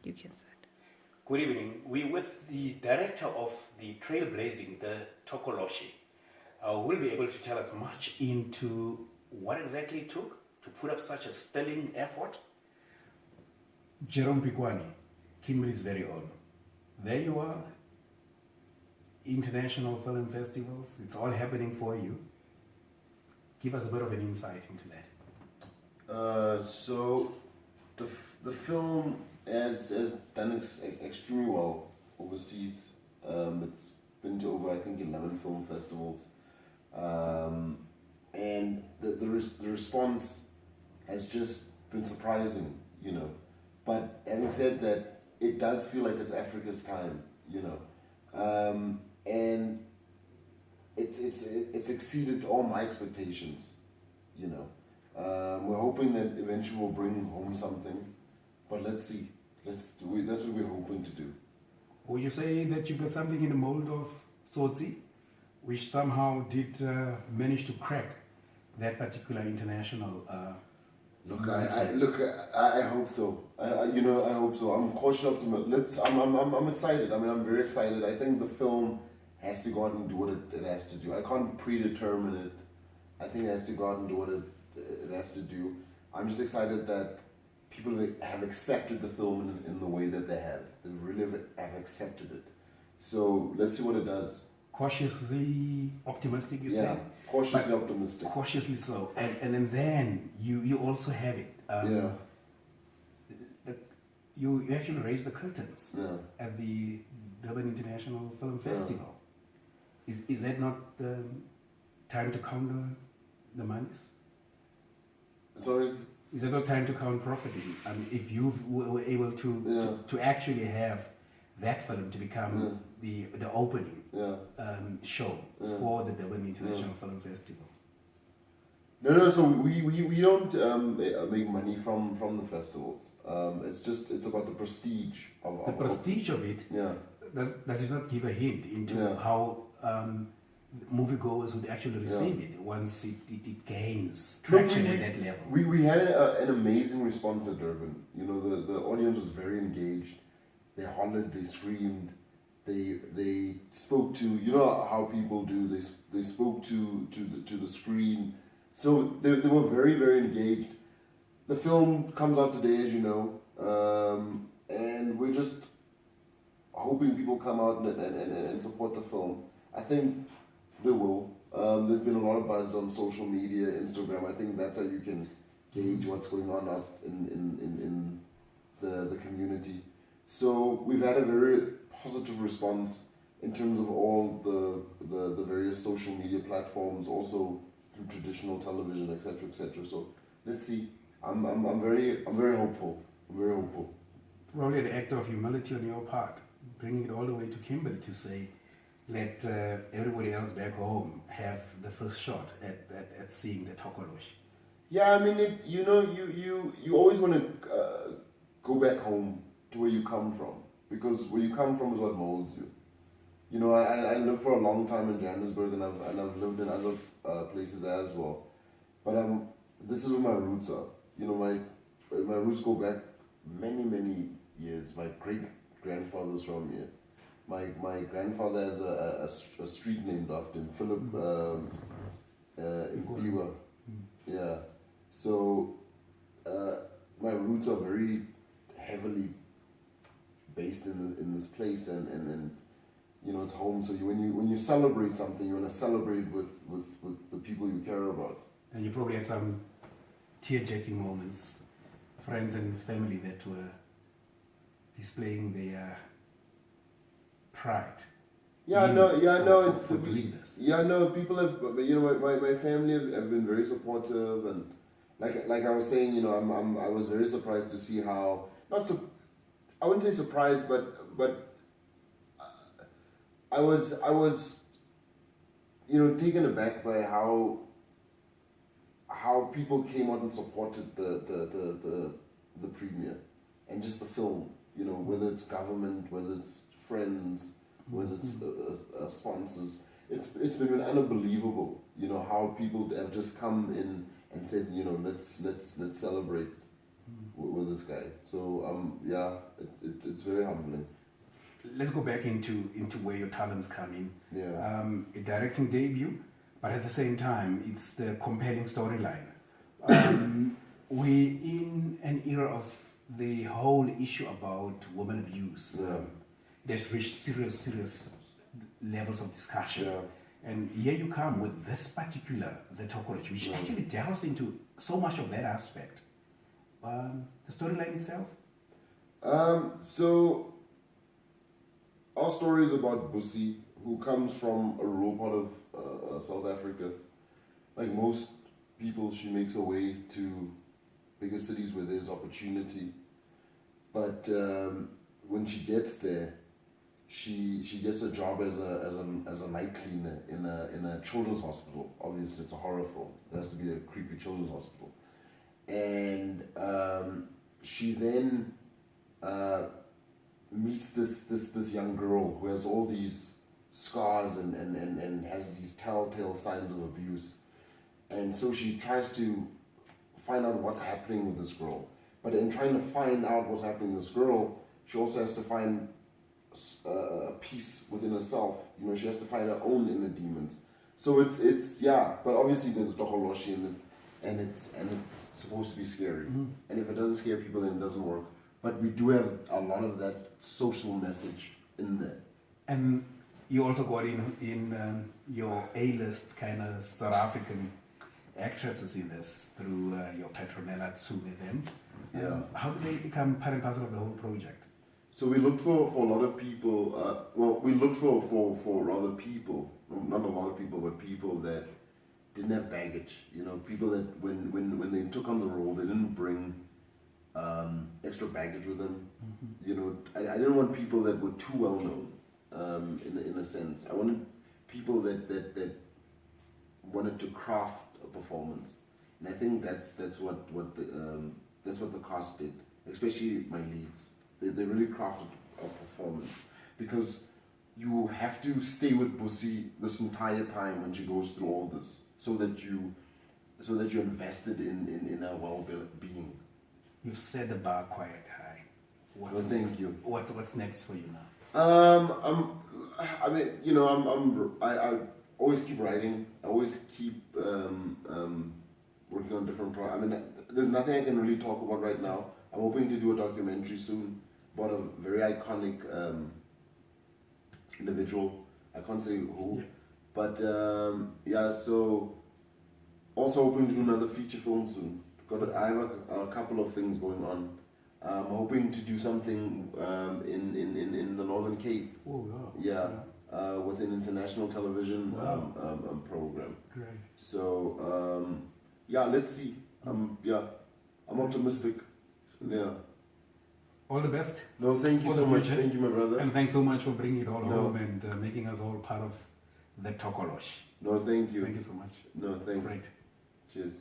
You can start. Good evening. We're with the director of the Trailblazing, the Tokoloshe. Will be able to tell us much into what exactly it took to put up such a sterling effort. Jerome Pikwane, Kimberley'S very own. There you are, international film festivals. It's all happening for you. Give us a bit of an insight into that. So the film has done extremely well overseas. It's been to over, I think, 11 film festivals. And the response has just been surprising, you know. But having said that, it does feel like it's Africa's time, you know. And it's exceeded all my expectations, you know. We're hoping that eventually we'll bring home something, but let's see. That's what we're hoping to do. Would you say that you got something in the mold of Tsotsi, which somehow did manage to crack that particular international? I hope so. I hope so. I'm cautious optimistic. I'm excited. I mean, I'm very excited. I think the film has to go out and do what it has to do. I can't predetermine it. I think it has to go out and do what it has to do. I'm just excited that people have accepted the film in the way that they have. They really have accepted it. So let's see what it does. Cautiously optimistic, you say? Yeah, cautiously optimistic. Cautiously so. And then you also have it. You actually raised the curtains at the Durban International Film Festival. Is that not the time to count the monies? Sorry? Is it not time to count property? I mean, if you were able to actually have that film to become the opening show for the Durban International Film Festival. No. So we don't make money from the festivals. It's about the prestige of the prestige of it. Yeah. Does it not give a hint into how moviegoers would actually receive it once it gains traction at that level? We had an amazing response at Durban. You know, the audience was very engaged. They hollered, they screamed, they spoke to, you know how people do. They spoke to the screen. So they were very, very engaged. The film comes out today, as you know, and we're just hoping people come out and support the film. I think they will. There's been a lot of buzz on social media, Instagram. I think that's how you can gauge what's going on out in the community. So we've had a very positive response in terms of all the various social media platforms, also through traditional television, etc., etc. So let's see. I'm very hopeful. I'm very hopeful. Probably an act of humility on your part, bringing it all the way to Kimberley to say, let everybody else back home have the first shot at seeing the Tokoloshe. Yeah, I mean, you always want to go back home to where you come from, because where you come from is what molds you. You know, I lived for a long time in Johannesburg, and I've lived in other places as well. But this is where my roots are. You know, my roots go back many years. My great grandfather's from here. My grandfather has a street named after him, Philip Impiwa. Yeah. So my roots are very heavily based in this place, and you know, it's home. So when you celebrate something, you want to celebrate with the people you care about. And you probably had some tear-jerking moments, friends and family that were displaying their pride. It's for doing this. People have, you know, my family have been very supportive, and like I was saying, you know, I was very surprised to see how, I wouldn't say surprised, but I was you know, taken aback by how people came out and supported the premiere and just the film. You know, whether it's government, whether it's friends, whether it's sponsors. It's been unbelievable. You know, how people have just come in and said, you know, let's celebrate with this guy. So it's very humbling. Let's go back into where your talents come in. Yeah. A directing debut, but at the same time, it's the compelling storyline. We're in an era of the whole issue about women abuse. Yeah. It has reached serious levels of discussion. Yeah. And here you come with this particular, the Tokoloshe, which actually delves into so much of that aspect. The storyline itself? So our story is about Busi, who comes from a rural part of South Africa. Like most people, she makes her way to bigger cities where there's opportunity. But when she gets there, she gets a job as a night cleaner in a children's hospital. Obviously, it's a horror film. It has to be a creepy children's hospital. And she then meets this young girl who has all these scars and has these telltale signs of abuse. And so she tries to find out what's happening with this girl. But in trying to find out what's happening with this girl, she also has to find a peace within herself. You know, she has to find her own inner demons. So it's yeah, but obviously there's a Tokoloshe in it, and it's supposed to be scary. And if it doesn't scare people, then it doesn't work. But we do have a lot of that social message in there. And you also got in your A-list kind of South African actresses in this through your Petronella Tsu with them. Yeah. How did they become part and parcel of the whole project? So we looked for a lot of people, we looked for rather people, not a lot of people, but people that didn't have baggage, you know, people that when they took on the role, they didn't bring extra baggage with them. You know, I didn't want people that were too well known, in a sense. I wanted people that wanted to craft a performance, and I think that's what the cast did, especially my leads. They really crafted a performance, because you have to stay with Busi this entire time when she goes through all this, so that you're invested in her well-being. You've set the bar quite high. What's Thank next? you. What's next for you now? I always keep writing. I always keep working on different projects. I mean, there's nothing I can really talk about right now. I'm hoping to do a documentary soon about a very iconic individual. I can't say who, but yeah. So also hoping to do another feature film soon. I have a couple of things going on. I'm hoping to do something in the Northern Cape. Oh, wow. Yeah. With an international television program. Great. So yeah, let's see. I'm optimistic. Yeah. All the best. No, thank you For so the much. future. Thank you, my brother. And thanks so much for bringing it all No. home and making us all part of the Tokoloshe. No, thank you. Thank you so much. No, thanks. Great. Cheers.